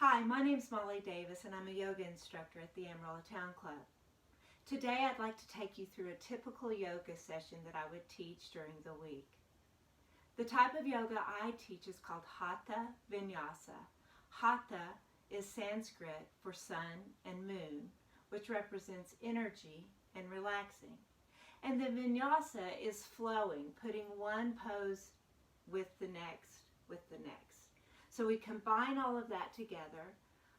Hi, my name's Molly Davis and I'm a yoga instructor at the Amarillo Town Club. Today I'd like to take you through a typical yoga session that I would teach during the week. The type of yoga I teach is called Hatha Vinyasa. Hatha is Sanskrit for sun and moon, which represents energy and relaxing. And the vinyasa is flowing, putting one pose with the next, So we combine all of that together.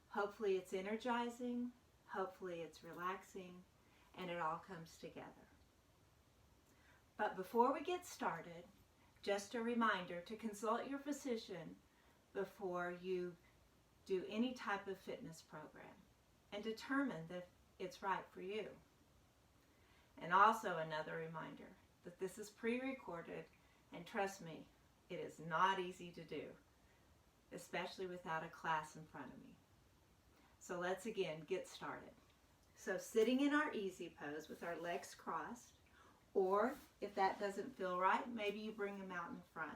Hopefully it's energizing, hopefully it's relaxing, and it all comes together. But before we get started, just a reminder to consult your physician before you do any type of fitness program and determine that it's right for you. And also another reminder that this is pre-recorded, and trust me, it is not easy to do, especially without a class in front of me. So let's again get started. So sitting in our easy pose with our legs crossed, or if that doesn't feel right, maybe you bring them out in front.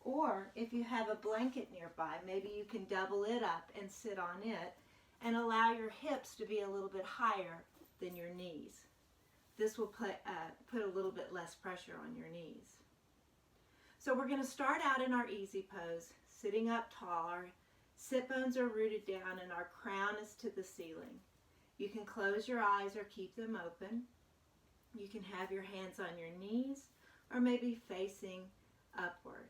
Or if you have a blanket nearby, maybe you can double it up and sit on it and allow your hips to be a little bit higher than your knees. This will put a little bit less pressure on your knees. So we're going to start out in our easy pose, sitting up tall. Our sit bones are rooted down and our crown is to the ceiling. You can close your eyes or keep them open. You can have your hands on your knees or maybe facing upward.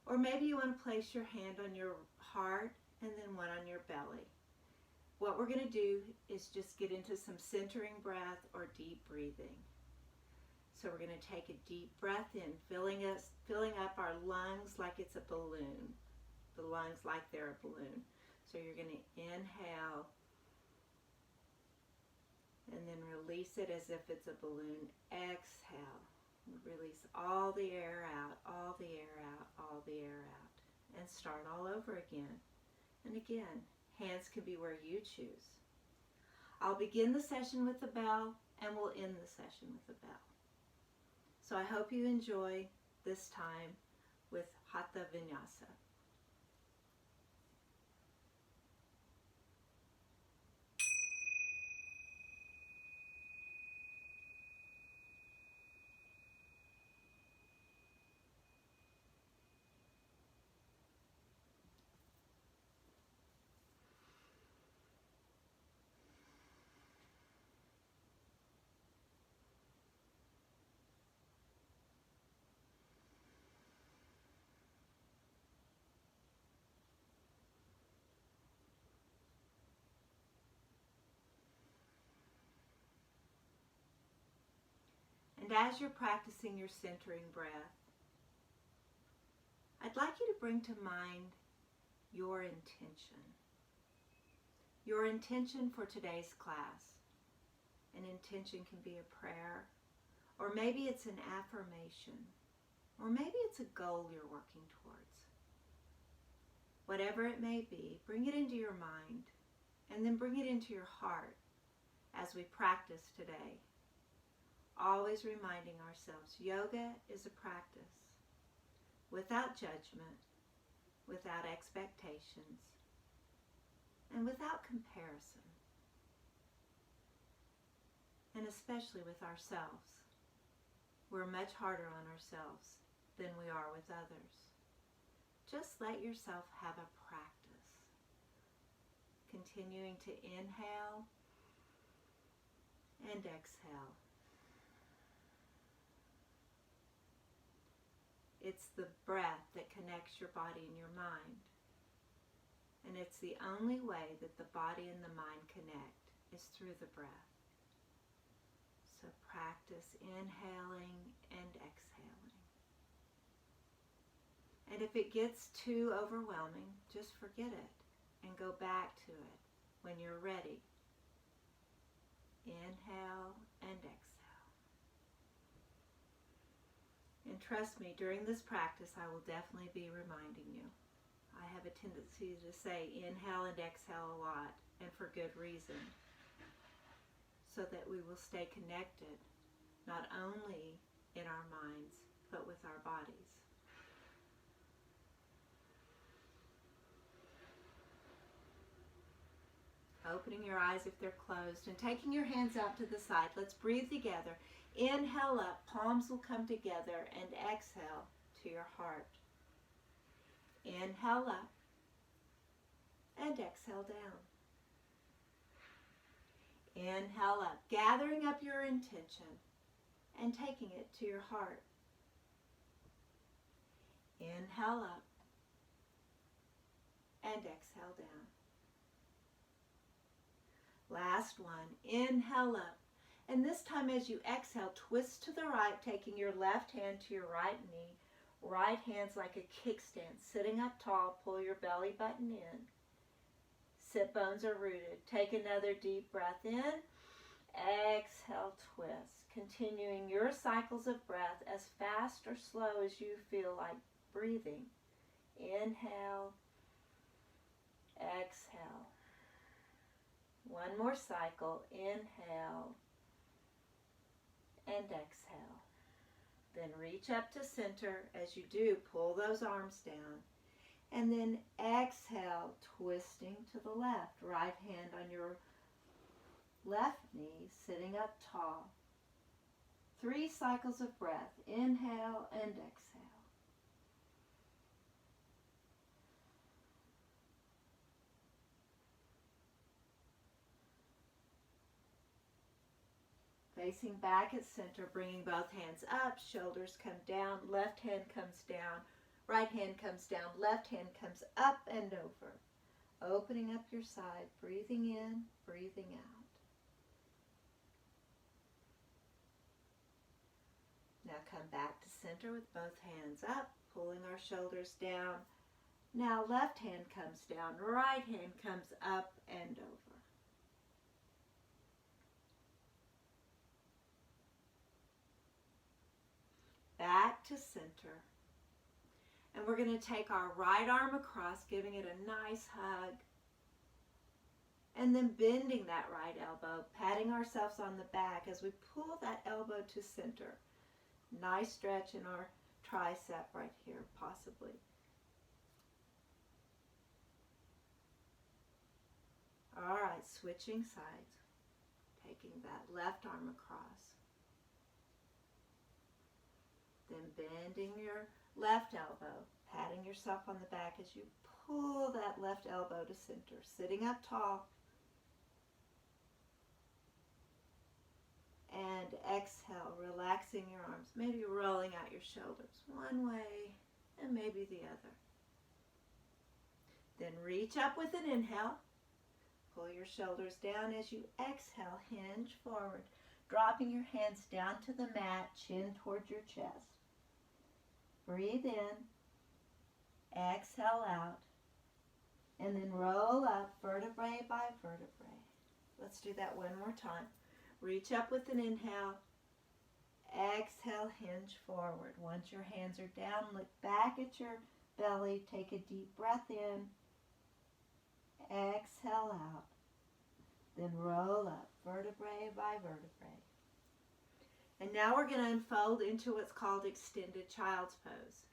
Or maybe you want to place your hand on your heart and then one on your belly. What we're going to do is just get into some centering breath or deep breathing. So we're going to take a deep breath in, filling up our lungs like it's a balloon. The lungs like they're a balloon. So you're going to inhale and then release it as if it's a balloon. Exhale. Release all the air out, all the air out, all the air out. And start all over again. And again, hands can be where you choose. I'll begin the session with the bell and we'll end the session with the bell. So I hope you enjoy this time with Hatha Vinyasa. And as you're practicing your centering breath, I'd like you to bring to mind your intention. Your intention for today's class. An intention can be a prayer, or maybe it's an affirmation, or maybe it's a goal you're working towards. Whatever it may be, bring it into your mind, and then bring it into your heart as we practice today. Always reminding ourselves, yoga is a practice without judgment, without expectations, and without comparison. And especially with ourselves. We're much harder on ourselves than we are with others. Just let yourself have a practice. Continuing to inhale and exhale. It's the breath that connects your body and your mind. And it's the only way that the body and the mind connect is through the breath. So practice inhaling and exhaling. And if it gets too overwhelming, just forget it and go back to it when you're ready. Inhale and exhale. And trust me, during this practice, I will definitely be reminding you. I have a tendency to say inhale and exhale a lot, and for good reason, so that we will stay connected, not only in our minds, but with our bodies. opening your eyes if they're closed, and taking your hands out to the side. Let's breathe together. Inhale up, palms will come together, and exhale to your heart. Inhale up, and exhale down. Inhale up, gathering up your intention and taking it to your heart. Inhale up, and exhale down. Last one, inhale up. And this time as you exhale, twist to the right, taking your left hand to your right knee. Right hand's like a kickstand. Sitting up tall, pull your belly button in. Sit bones are rooted. Take another deep breath in. Exhale, twist. Continuing your cycles of breath as fast or slow as you feel like breathing. Inhale. Exhale. One more cycle. Inhale. And exhale. Then reach up to center. As you do, pull those arms down. And then exhale, twisting to the left. Right hand on your left knee, sitting up tall. 3 cycles of breath. Inhale and exhale. Facing back at center, bringing both hands up, shoulders come down, left hand comes down, right hand comes down, left hand comes up and over. Opening up your side, breathing in, breathing out. Now come back to center with both hands up, pulling our shoulders down. Now left hand comes down, right hand comes up and over. Back to center. And we're going to take our right arm across, giving it a nice hug. And then bending that right elbow, patting ourselves on the back as we pull that elbow to center. Nice stretch in our tricep right here, possibly. All right, switching sides. Taking that left arm across. Then bending your left elbow, patting yourself on the back as you pull that left elbow to center. Sitting up tall. And exhale, relaxing your arms. Maybe rolling out your shoulders one way and maybe the other. Then reach up with an inhale. Pull your shoulders down as you exhale, hinge forward. Dropping your hands down to the mat, chin towards your chest. Breathe in, exhale out, and then roll up vertebrae by vertebrae. Let's do that one more time. Reach up with an inhale, exhale, hinge forward. Once your hands are down, look back at your belly, take a deep breath in, exhale out, then roll up vertebrae by vertebrae. And now we're going to unfold into what's called extended child's pose.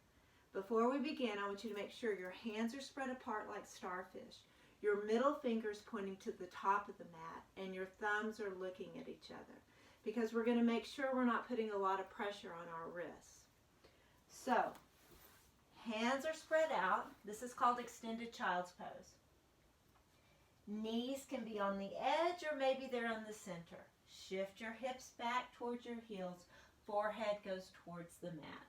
Before we begin, I want you to make sure your hands are spread apart like starfish. Your middle finger's pointing to the top of the mat, and your thumbs are looking at each other, because we're going to make sure we're not putting a lot of pressure on our wrists. So, hands are spread out. This is called extended child's pose. Knees can be on the edge or maybe they're on the center. Shift your hips back towards your heels. Forehead goes towards the mat.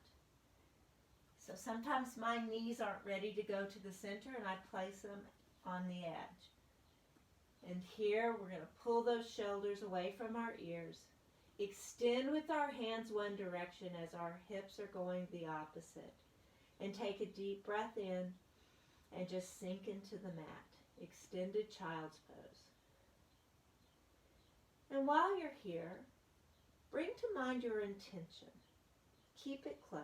So sometimes my knees aren't ready to go to the center and I place them on the edge. And here we're going to pull those shoulders away from our ears. Extend with our hands one direction as our hips are going the opposite. And take a deep breath in and just sink into the mat. Extended child's pose. And while you're here, bring to mind your intention. Keep it close.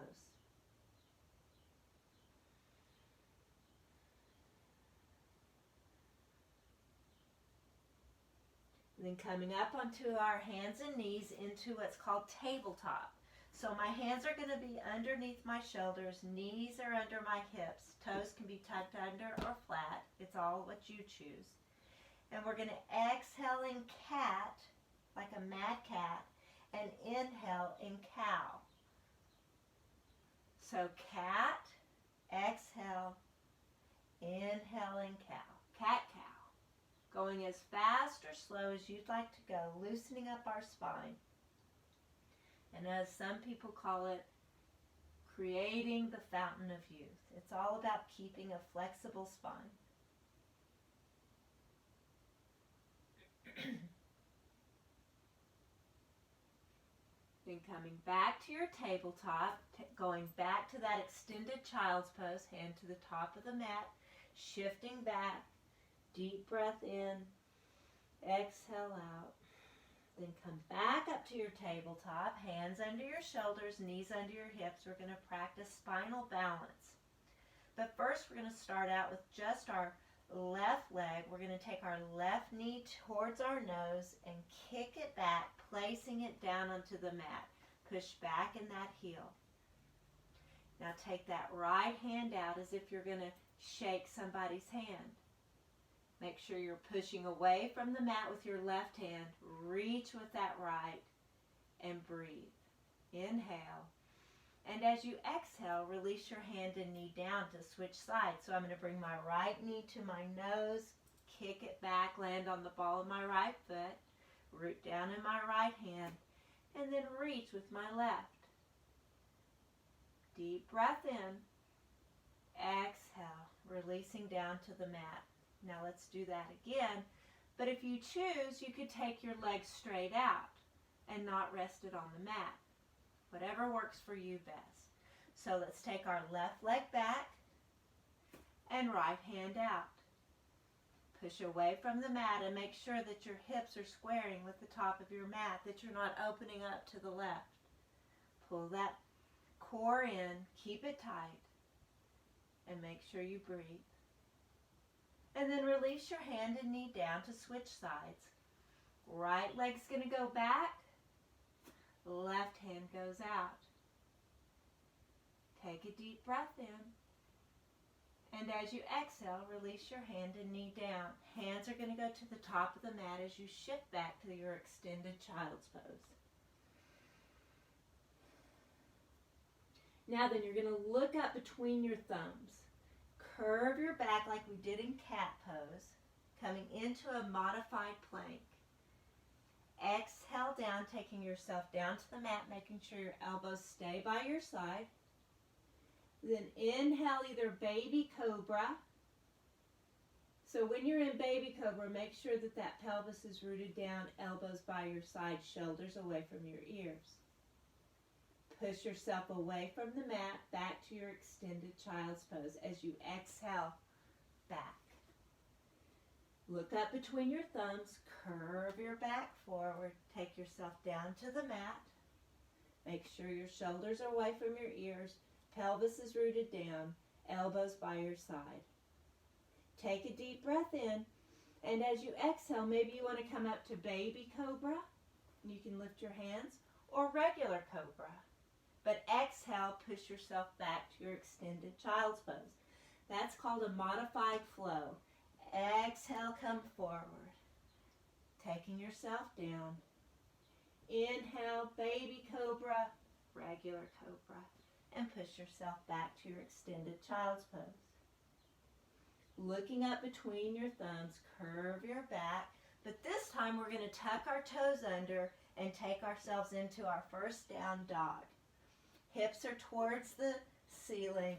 And then coming up onto our hands and knees into what's called tabletop. So my hands are going to be underneath my shoulders, knees are under my hips, toes can be tucked under or flat. It's all what you choose. And we're going to exhale in cat, like a mad cat, and inhale in cow. So cat, exhale, inhale in cow. Cat, cow. Going as fast or slow as you'd like to go, loosening up our spine. And as some people call it, creating the fountain of youth. It's all about keeping a flexible spine. Then coming back to your tabletop, going back to that extended child's pose, hand to the top of the mat, shifting back, deep breath in, exhale out. Then come back up to your tabletop, hands under your shoulders, knees under your hips. We're going to practice spinal balance. But first we're going to start out with just our left leg. We're going to take our left knee towards our nose and kick it back, placing it down onto the mat. Push back in that heel. Now take that right hand out as if you're going to shake somebody's hand. Make sure you're pushing away from the mat with your left hand. Reach with that right and breathe. Inhale. And as you exhale, release your hand and knee down to switch sides. So I'm going to bring my right knee to my nose, kick it back, land on the ball of my right foot, root down in my right hand, and then reach with my left. Deep breath in. Exhale, releasing down to the mat. Now let's do that again. But if you choose, you could take your legs straight out and not rest it on the mat. Whatever works for you best. So let's take our left leg back and right hand out. Push away from the mat and make sure that your hips are squaring with the top of your mat, that you're not opening up to the left. Pull that core in, keep it tight, and make sure you breathe. And then release your hand and knee down to switch sides. Right leg's going to go back. Left hand goes out. Take a deep breath in. And as you exhale, release your hand and knee down. Hands are going to go to the top of the mat as you shift back to your extended child's pose. Now then, you're going to look up between your thumbs. Curve your back like we did in cat pose, coming into a modified plank. Exhale down, taking yourself down to the mat, making sure your elbows stay by your side. Then inhale either baby cobra. So when you're in baby cobra, make sure that that pelvis is rooted down, elbows by your side, shoulders away from your ears. Push yourself away from the mat, back to your extended child's pose as you exhale back. Look up between your thumbs, curve your back forward, take yourself down to the mat. Make sure your shoulders are away from your ears, pelvis is rooted down, elbows by your side. Take a deep breath in, and as you exhale, maybe you want to come up to baby cobra. You can lift your hands, or regular cobra. But exhale, push yourself back to your extended child's pose. That's called a modified flow. Exhale, come forward. Taking yourself down. Inhale, baby cobra, regular cobra. And push yourself back to your extended child's pose. Looking up between your thumbs, curve your back. But this time we're going to tuck our toes under and take ourselves into our first down dog. Hips are towards the ceiling.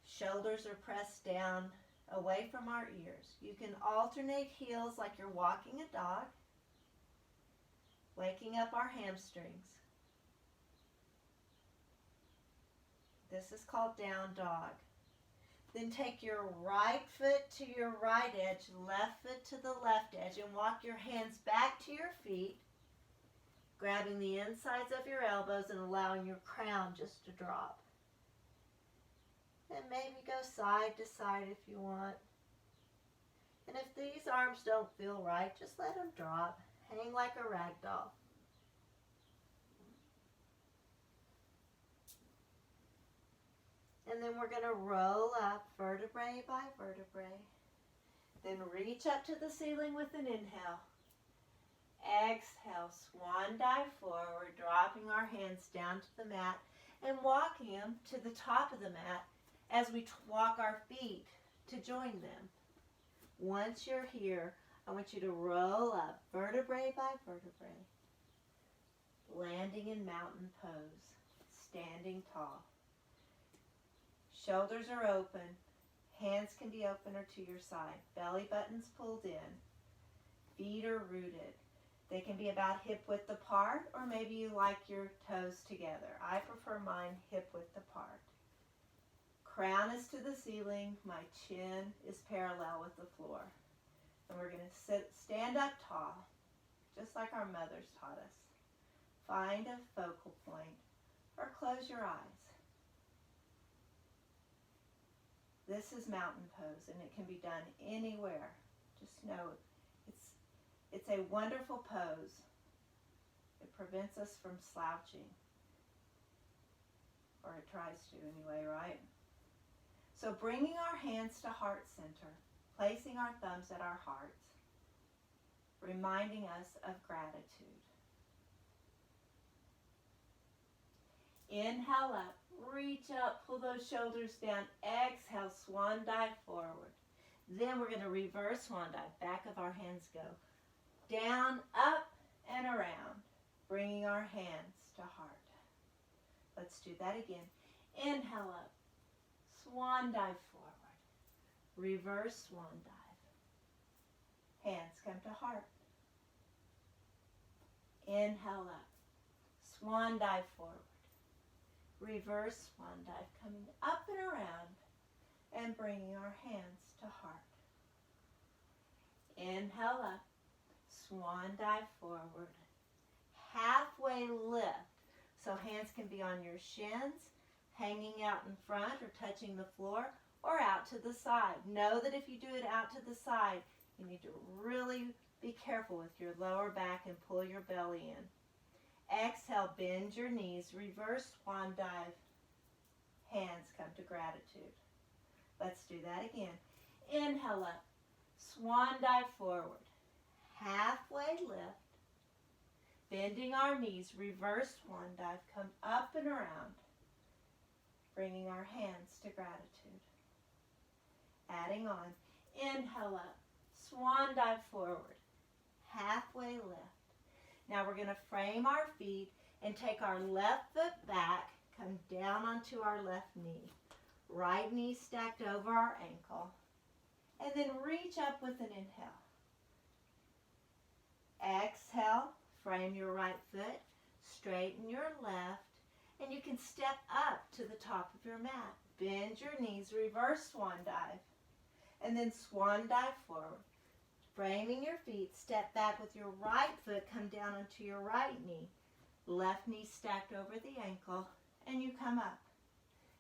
Shoulders are pressed down away from our ears. You can alternate heels like you're walking a dog, waking up our hamstrings. This is called down dog. Then take your right foot to your right edge, left foot to the left edge, and walk your hands back to your feet, grabbing the insides of your elbows and allowing your crown just to drop. And maybe go side to side if you want. And if these arms don't feel right, just let them drop. Hang like a rag doll. And then we're going to roll up vertebrae by vertebrae. Then reach up to the ceiling with an inhale. Exhale, swan dive forward, dropping our hands down to the mat and walking them to the top of the mat as we walk our feet to join them. Once you're here, I want you to roll up vertebrae by vertebrae, landing in mountain pose, standing tall. Shoulders are open, hands can be open or to your side, belly button's pulled in, feet are rooted. They can be about hip width apart, or maybe you like your toes together. I prefer mine hip width apart. Crown is to the ceiling, my chin is parallel with the floor. And we're going to stand up tall, just like our mothers taught us. Find a focal point, or close your eyes. This is mountain pose, and it can be done anywhere. Just know it's a wonderful pose. It prevents us from slouching. Or it tries to anyway, right? So bringing our hands to heart center, placing our thumbs at our hearts, reminding us of gratitude. Inhale up, reach up, pull those shoulders down. Exhale, swan dive forward. Then we're going to reverse swan dive. Back of our hands go down, up, and around, bringing our hands to heart. Let's do that again. Inhale up, swan dive forward, reverse swan dive. Hands come to heart. Inhale up, swan dive forward, reverse swan dive, coming up and around and bringing our hands to heart. Inhale up, swan dive forward, halfway lift. So hands can be on your shins, hanging out in front or touching the floor, or out to the side. Know that if you do it out to the side, you need to really be careful with your lower back and pull your belly in. Exhale, bend your knees, reverse swan dive. Hands come to gratitude. Let's do that again. Inhale up, swan dive forward, halfway lift, bending our knees, reverse swan dive, come up and around, bringing our hands to gratitude. Adding on, inhale up, swan dive forward, halfway lift. Now we're going to frame our feet and take our left foot back, come down onto our left knee. Right knee stacked over our ankle. And then reach up with an inhale. Exhale, frame your right foot, straighten your left, and you can step up to the top of your mat. Bend your knees, reverse swan dive, and then swan dive forward. Framing your feet, step back with your right foot, come down onto your right knee. Left knee stacked over the ankle, and you come up.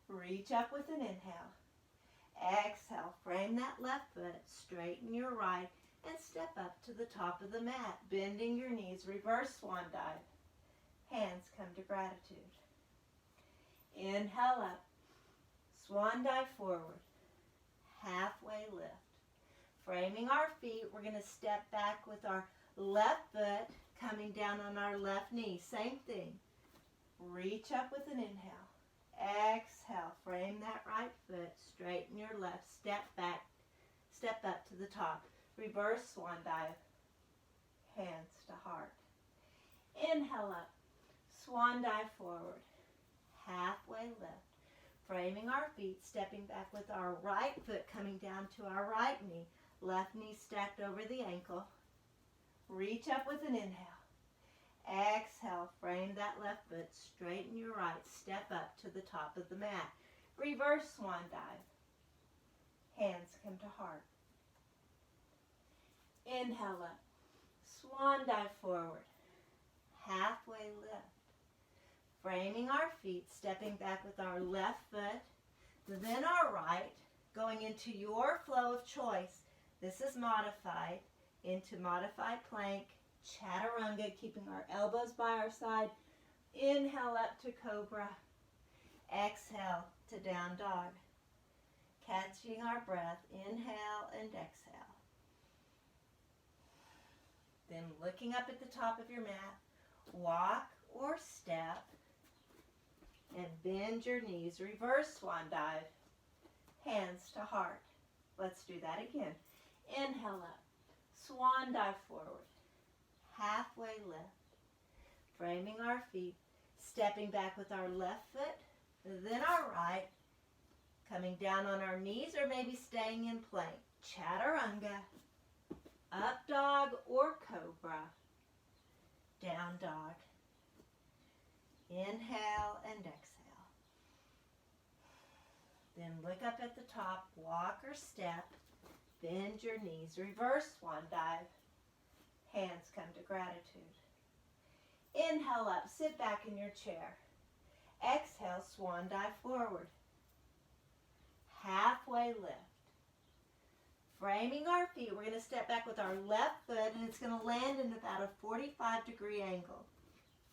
Reach up with an inhale. Exhale, frame that left foot, straighten your right, and step up to the top of the mat, bending your knees, reverse swan dive. Hands come to gratitude. Inhale up, swan dive forward, halfway lift. Framing our feet, we're going to step back with our left foot coming down on our left knee. Same thing. Reach up with an inhale. Exhale, frame that right foot, straighten your left, step back, step up to the top. Reverse swan dive, hands to heart. Inhale up, swan dive forward, halfway lift. Framing our feet, stepping back with our right foot coming down to our right knee. Left knee stacked over the ankle. Reach up with an inhale. Exhale, frame that left foot, straighten your right, step up to the top of the mat. Reverse swan dive. Hands come to heart. Inhale up, swan dive forward, halfway lift. Framing our feet, stepping back with our left foot, then our right, going into your flow of choice. This is modified, into modified plank, chaturanga, keeping our elbows by our side. Inhale up to cobra. Exhale to down dog. Catching our breath, inhale and exhale. Then looking up at the top of your mat, walk or step, and bend your knees. Reverse swan dive, hands to heart. Let's do that again. Inhale up, swan dive forward, halfway lift, framing our feet, stepping back with our left foot, then our right, coming down on our knees or maybe staying in plank. Chaturanga, up dog or cobra, down dog. Inhale and exhale. Then look up at the top, walk or step, bend your knees, reverse swan dive, hands come to gratitude. Inhale up, sit back in your chair. Exhale, swan dive forward. Halfway lift. Framing our feet, we're going to step back with our left foot and it's going to land in about a 45-degree angle.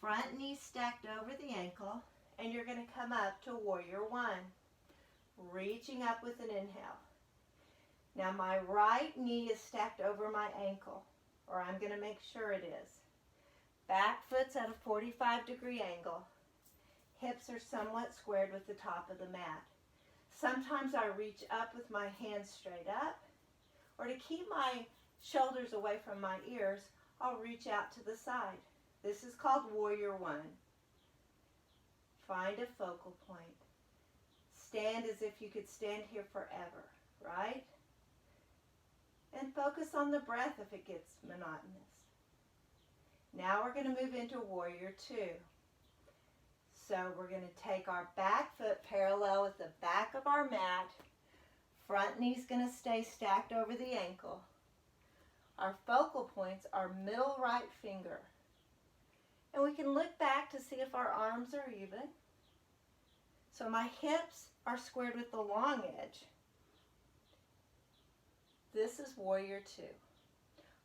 Front knee stacked over the ankle and you're going to come up to warrior one. Reaching up with an inhale. Now my right knee is stacked over my ankle, or I'm going to make sure it is. Back foot's at a 45-degree angle. Hips are somewhat squared with the top of the mat. Sometimes I reach up with my hands straight up, or to keep my shoulders away from my ears, I'll reach out to the side. This is called warrior one. Find a focal point. Stand as if you could stand here forever, right? And focus on the breath if it gets monotonous. Now we're going to move into warrior two. So we're going to take our back foot parallel with the back of our mat. Front knee's going to stay stacked over the ankle. Our focal points are middle right finger. And we can look back to see if our arms are even. So my hips are squared with the long edge. This is warrior two.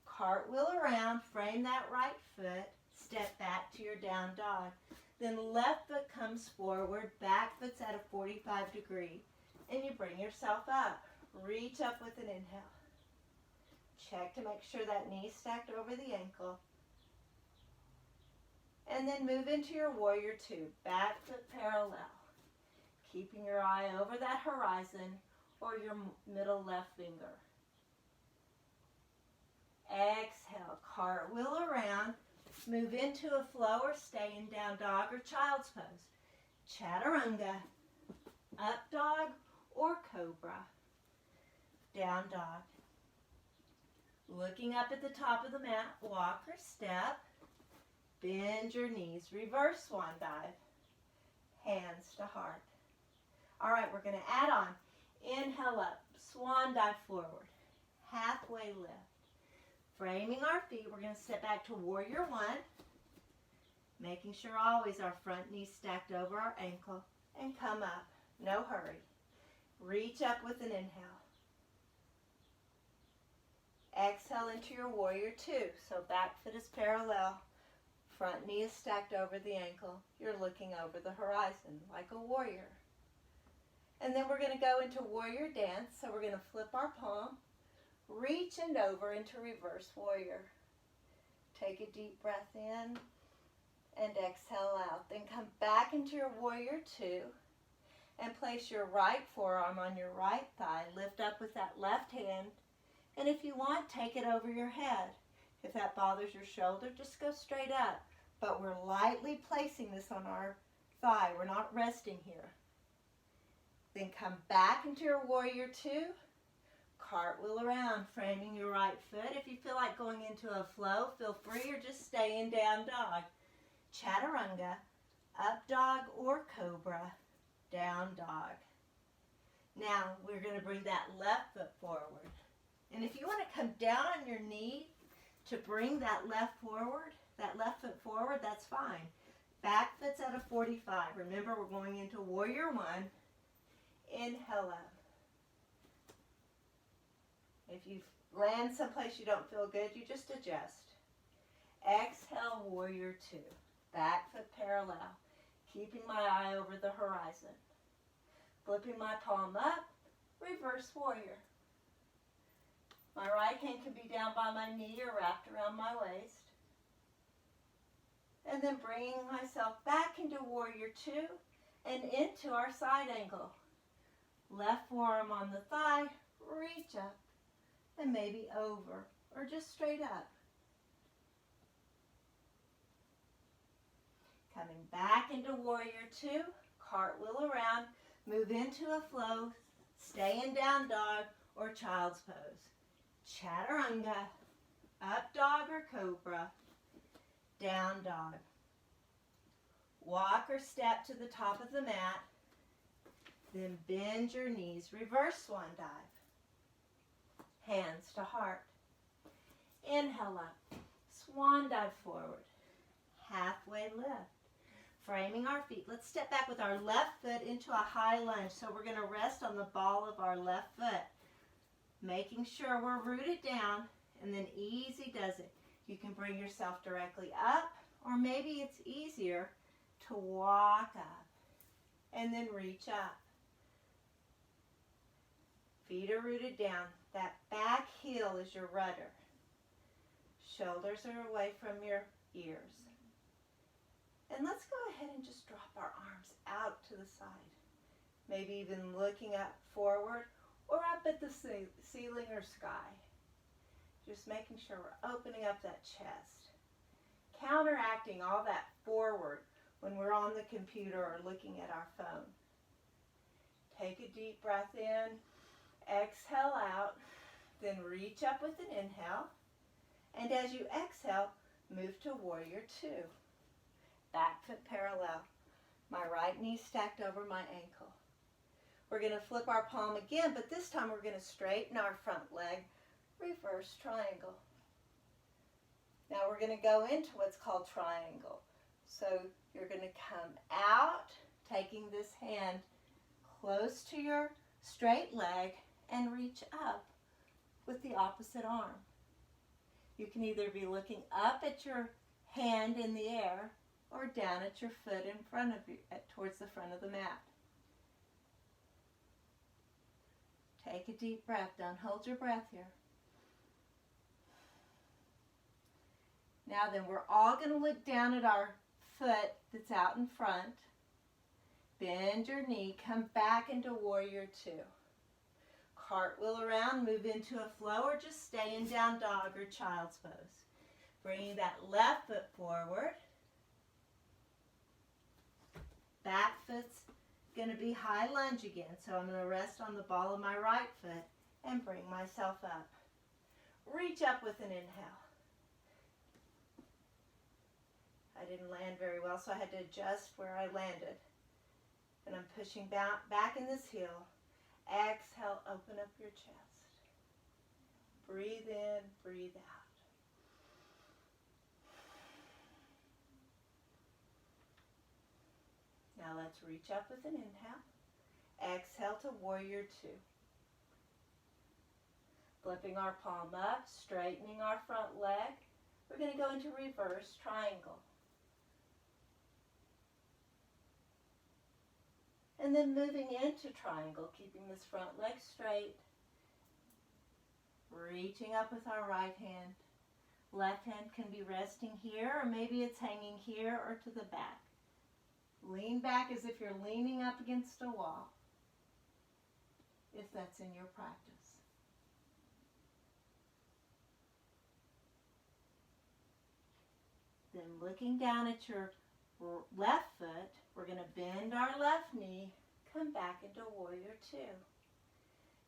Cartwheel around, frame that right foot, step back to your down dog. Then left foot comes forward, back foot's at a 45-degree, and you bring yourself up. Reach up with an inhale. Check to make sure that knee's stacked over the ankle. And then move into your warrior two, back foot parallel. Keeping your eye over that horizon or your middle left finger. Exhale, cartwheel around, move into a flow or stay in down dog or child's pose. Chaturanga, up dog or cobra, down dog. Looking up at the top of the mat, walk or step, bend your knees, reverse swan dive, hands to heart. All right, we're going to add on. Inhale up, swan dive forward, halfway lift. Framing our feet, we're going to step back to warrior one, making sure always our front knee stacked over our ankle, and come up. No hurry. Reach up with an inhale. Exhale into your warrior two. So back foot is parallel. Front knee is stacked over the ankle. You're looking over the horizon like a warrior. And then we're going to go into warrior dance. So we're going to flip our palm, reach and over into reverse warrior. Take a deep breath in and exhale out. Then come back into your warrior two and place your right forearm on your right thigh. Lift up with that left hand. And if you want, take it over your head. If that bothers your shoulder, just go straight up. But we're lightly placing this on our thigh. We're not resting here. Then come back into your warrior two. Cartwheel around, framing your right foot. If you feel like going into a flow, feel free, or just stay in down dog. Chaturanga, up dog or cobra, down dog. Now we're going to bring that left foot forward. And if you want to come down on your knee to bring that left foot forward, that's fine. Back foot's at a 45. Remember, we're going into warrior one. Inhale up. If you land someplace you don't feel good, you just adjust. Exhale, warrior two. Back foot parallel. Keeping my eye over the horizon. Flipping my palm up, reverse warrior. My right hand can be down by my knee or wrapped around my waist. And then bringing myself back into Warrior Two and into our side angle. Left forearm on the thigh, reach up, and maybe over, or just straight up. Coming back into Warrior Two, cartwheel around, move into a flow, stay in down dog or child's pose. Chaturanga, up dog or cobra, down dog. Walk or step to the top of the mat, then bend your knees, reverse swan dive. Hands to heart. Inhale up, swan dive forward, halfway lift. Framing our feet. Let's step back with our left foot into a high lunge. So we're going to rest on the ball of our left foot, making sure we're rooted down, and then easy does it. You can bring yourself directly up, or maybe it's easier to walk up and then reach up. Feet are rooted down. That back heel is your rudder. Shoulders are away from your ears. And let's go ahead and just drop our arms out to the side. Maybe even looking up forward or up at the ceiling or sky. Just making sure we're opening up that chest. Counteracting all that forward when we're on the computer or looking at our phone. Take a deep breath in, exhale out, then reach up with an inhale. And as you exhale, move to Warrior Two. Back foot parallel. My right knee stacked over my ankle. We're going to flip our palm again, but this time we're going to straighten our front leg, reverse triangle. Now we're going to go into what's called triangle. So you're going to come out, taking this hand close to your straight leg and reach up with the opposite arm. You can either be looking up at your hand in the air or down at your foot in front of you, towards the front of the mat. Take a deep breath. Don't hold your breath here. Now then, we're all going to look down at our foot that's out in front. Bend your knee. Come back into Warrior Two. Cartwheel around. Move into a flow or just stay in down dog or child's pose. Bringing that left foot forward. Back foot's going to be high lunge again. So I'm going to rest on the ball of my right foot and bring myself up. Reach up with an inhale. I didn't land very well, so I had to adjust where I landed. And I'm pushing back in this heel. Exhale, open up your chest. Breathe in, breathe out. Now let's reach up with an inhale. Exhale to Warrior Two. Flipping our palm up, straightening our front leg. We're going to go into reverse triangle. And then moving into triangle, keeping this front leg straight. Reaching up with our right hand. Left hand can be resting here, or maybe it's hanging here or to the back. Lean back as if you're leaning up against a wall, if that's in your practice. Then looking down at your left foot, we're going to bend our left knee, come back into Warrior Two.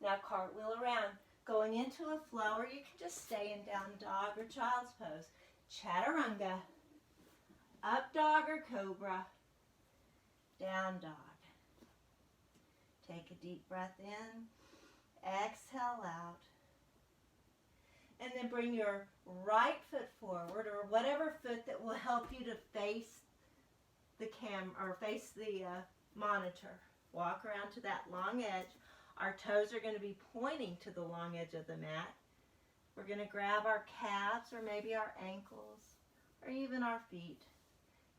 Now cartwheel around, going into a flow, or you can just stay in down dog or child's pose. Chaturanga, up dog or cobra, down dog. Take a deep breath in, exhale out. And then bring your right foot forward, or whatever foot that will help you to face the face the monitor. Walk around to that long edge. Our toes are going to be pointing to the long edge of the mat. We're going to grab our calves or maybe our ankles or even our feet,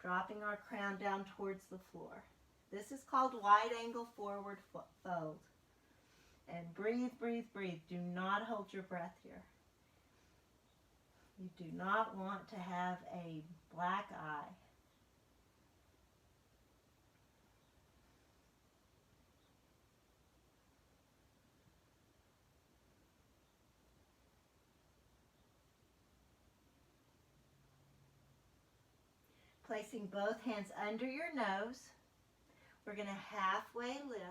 dropping our crown down towards the floor. This is called wide angle forward fold. And breathe, breathe, breathe. Do not hold your breath here. You do not want to have a black eye. Placing both hands under your nose. We're going to halfway lift.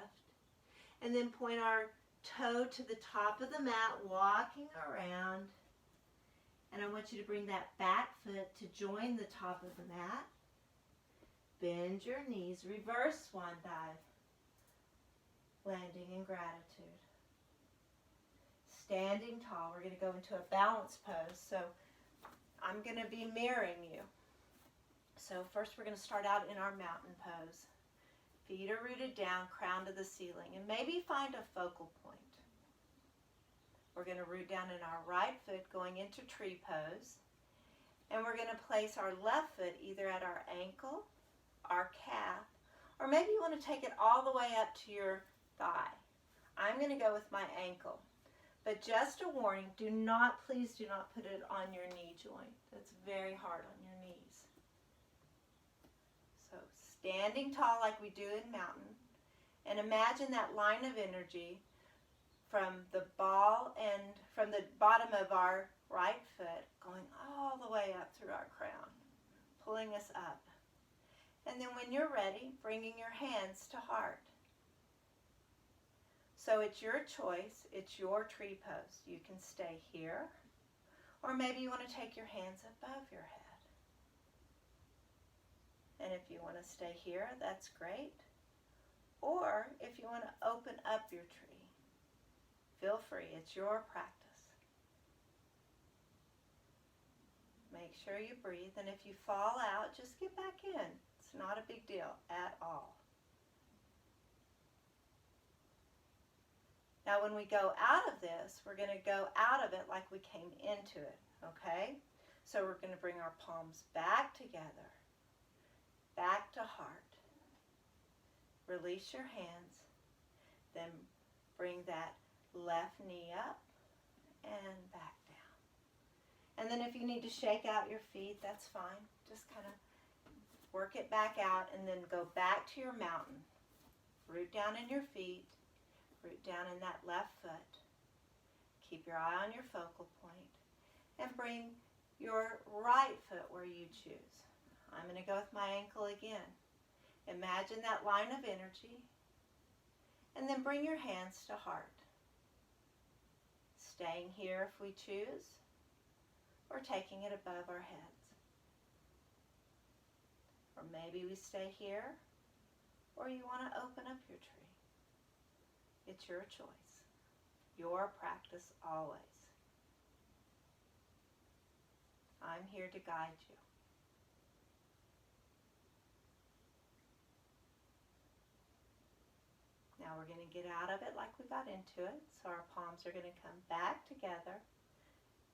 And then point our toe to the top of the mat, walking around. And I want you to bring that back foot to join the top of the mat. Bend your knees, reverse swan dive. Landing in gratitude. Standing tall, we're going to go into a balance pose. So I'm going to be mirroring you. So first we're going to start out in our mountain pose. Feet are rooted down, crown to the ceiling, and maybe find a focal point. We're going to root down in our right foot going into tree pose, and we're going to place our left foot either at our ankle, our calf, or maybe you want to take it all the way up to your thigh. I'm going to go with my ankle, but just a warning, please do not put it on your knee joint. That's very hard on your knees. So standing tall like we do in mountain, and imagine that line of energy from the ball and from the bottom of our right foot going all the way up through our crown, pulling us up. And then when you're ready, bringing your hands to heart. So it's your choice, it's your tree pose. You can stay here, or maybe you want to take your hands above your head. And if you want to stay here, that's great. Or if you want to open up your tree, feel free. It's your practice. Make sure you breathe, and if you fall out, just get back in. It's not a big deal at all. Now when we go out of this, we're going to go out of it like we came into it, okay? So we're going to bring our palms back together. Back to heart. Release your hands. Then bring that left knee up and back down. And then if you need to shake out your feet, that's fine. Just kind of work it back out and then go back to your mountain. Root down in your feet. Root down in that left foot. Keep your eye on your focal point. And bring your right foot where you choose. I'm going to go with my ankle again. Imagine that line of energy. And then bring your hands to heart. Staying here if we choose, or taking it above our heads. Or maybe we stay here, or you want to open up your tree. It's your choice. Your practice always. I'm here to guide you. Now we're going to get out of it like we got into it. So our palms are going to come back together,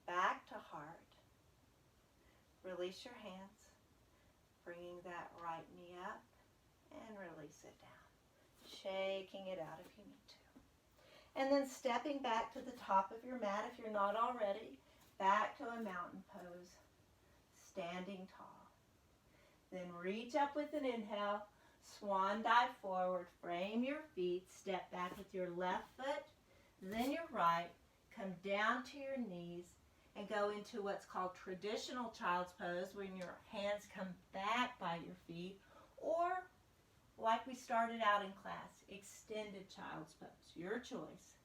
back to heart. Release your hands, bringing that right knee up and release it down. Shaking it out if you need to. And then stepping back to the top of your mat if you're not already, back to a mountain pose, standing tall. Then reach up with an inhale. Swan dive forward, frame your feet, step back with your left foot, then your right, come down to your knees, and go into what's called traditional child's pose, when your hands come back by your feet, or like we started out in class, extended child's pose, your choice.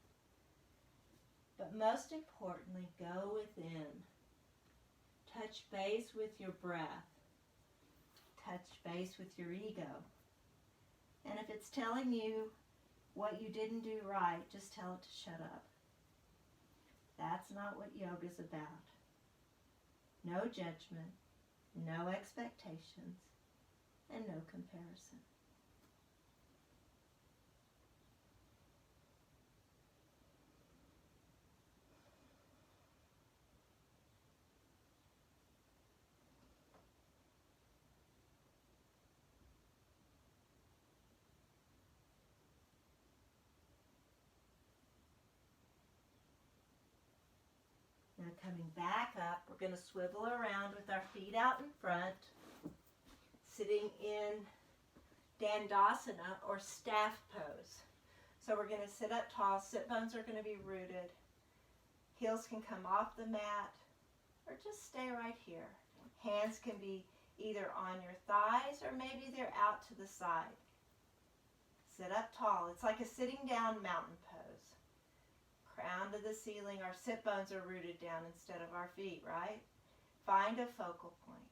But most importantly, go within. Touch base with your breath. Touch base with your ego. And if it's telling you what you didn't do right, just tell it to shut up. That's not what yoga's about. No judgment, no expectations, and no comparison. coming back up, we're going to swivel around with our feet out in front, sitting in Dandasana or staff pose. So we're going to sit up tall, sit bones are going to be rooted, heels can come off the mat or just stay right here. Hands can be either on your thighs or maybe they're out to the side. Sit up tall. It's like a sitting down mountain pose. Crown to the ceiling. Our sit bones are rooted down instead of our feet, right? Find a focal point.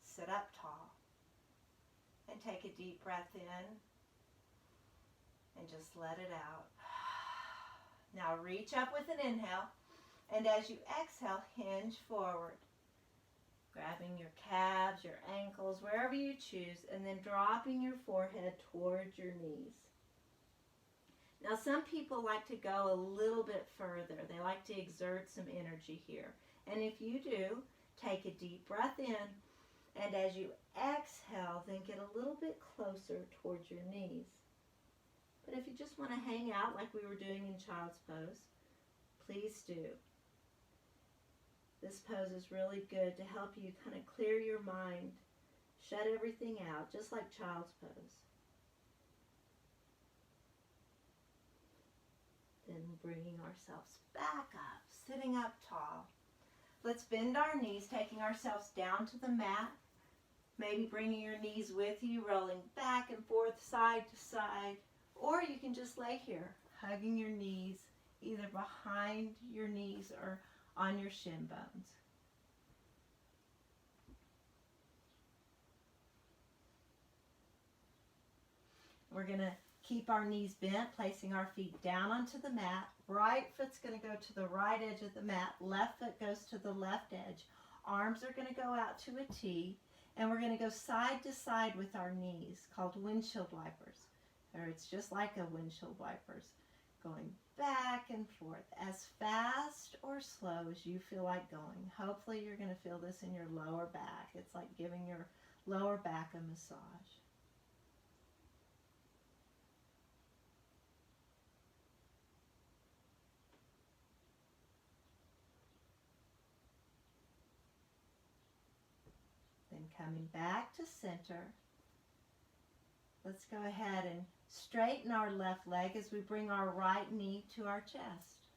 Sit up tall. And take a deep breath in. And just let it out. Now reach up with an inhale. And as you exhale, hinge forward. Grabbing your calves, your ankles, wherever you choose, and then dropping your forehead towards your knees. Now some people like to go a little bit further. They like to exert some energy here. And if you do, take a deep breath in, and as you exhale, then get a little bit closer towards your knees. But if you just want to hang out like we were doing in child's pose, please do. This pose is really good to help you kind of clear your mind, shut everything out, just like child's pose. Then bringing ourselves back up, sitting up tall. Let's bend our knees, taking ourselves down to the mat, maybe bringing your knees with you, rolling back and forth, side to side, or you can just lay here, hugging your knees, either behind your knees or on your shin bones. We're going to keep our knees bent, placing our feet down onto the mat. Right foot's going to go to the right edge of the mat. Left foot goes to the left edge. Arms are going to go out to a T. And we're going to go side to side with our knees, called windshield wipers. Or it's just like a windshield wipers. Going back and forth as fast or slow as you feel like going. Hopefully you're going to feel this in your lower back. It's like giving your lower back a massage. Then coming back to center. Let's go ahead and straighten our left leg as we bring our right knee to our chest,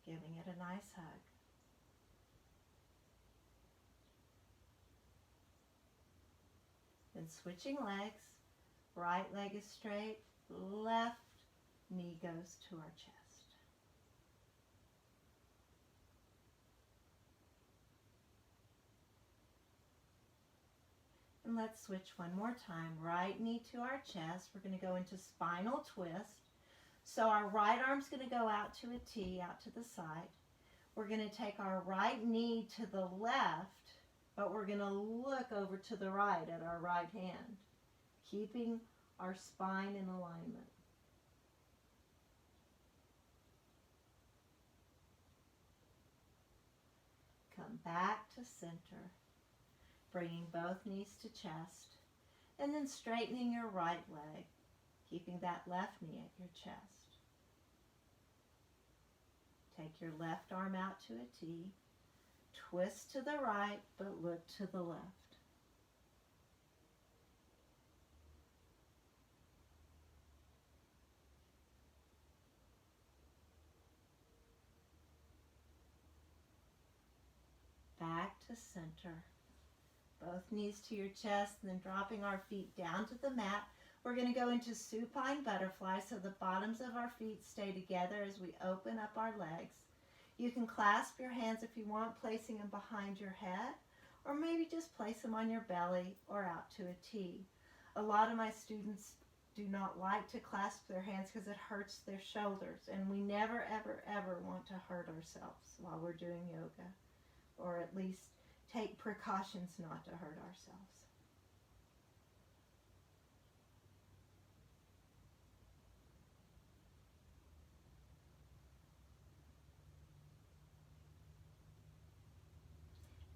giving it a nice hug. Then switching legs, right leg is straight, left knee goes to our chest. And let's switch one more time. Right knee to our chest. We're going to go into Spinal Twist. So our right arm's going to go out to a T, out to the side. We're going to take our right knee to the left, but we're going to look over to the right at our right hand, keeping our spine in alignment. Come back to center. Bringing both knees to chest, and then straightening your right leg, keeping that left knee at your chest. Take your left arm out to a T, twist to the right, but look to the left. Back to center. Both knees to your chest, and then dropping our feet down to the mat. We're going to go into Supine Butterfly, so the bottoms of our feet stay together as we open up our legs. You can clasp your hands if you want, placing them behind your head, or maybe just place them on your belly or out to a T. A lot of my students do not like to clasp their hands because it hurts their shoulders, and we never, ever, ever want to hurt ourselves while we're doing yoga, or at least take precautions not to hurt ourselves.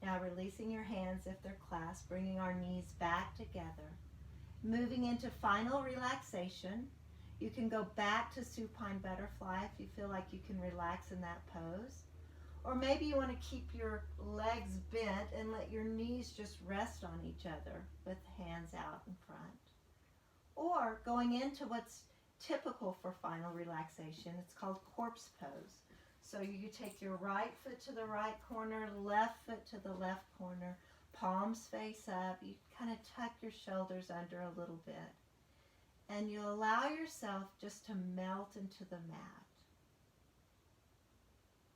Now releasing your hands if they're clasped, bringing our knees back together. Moving into final relaxation. You can go back to Supine Butterfly if you feel like you can relax in that pose. Or maybe you want to keep your legs bent and let your knees just rest on each other with hands out in front. Or going into what's typical for final relaxation, it's called corpse pose. So you take your right foot to the right corner, left foot to the left corner, palms face up. You kind of tuck your shoulders under a little bit. And you allow yourself just to melt into the mat.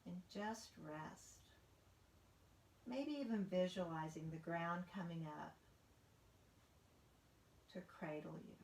And just rest. Maybe even visualizing the ground coming up to cradle you.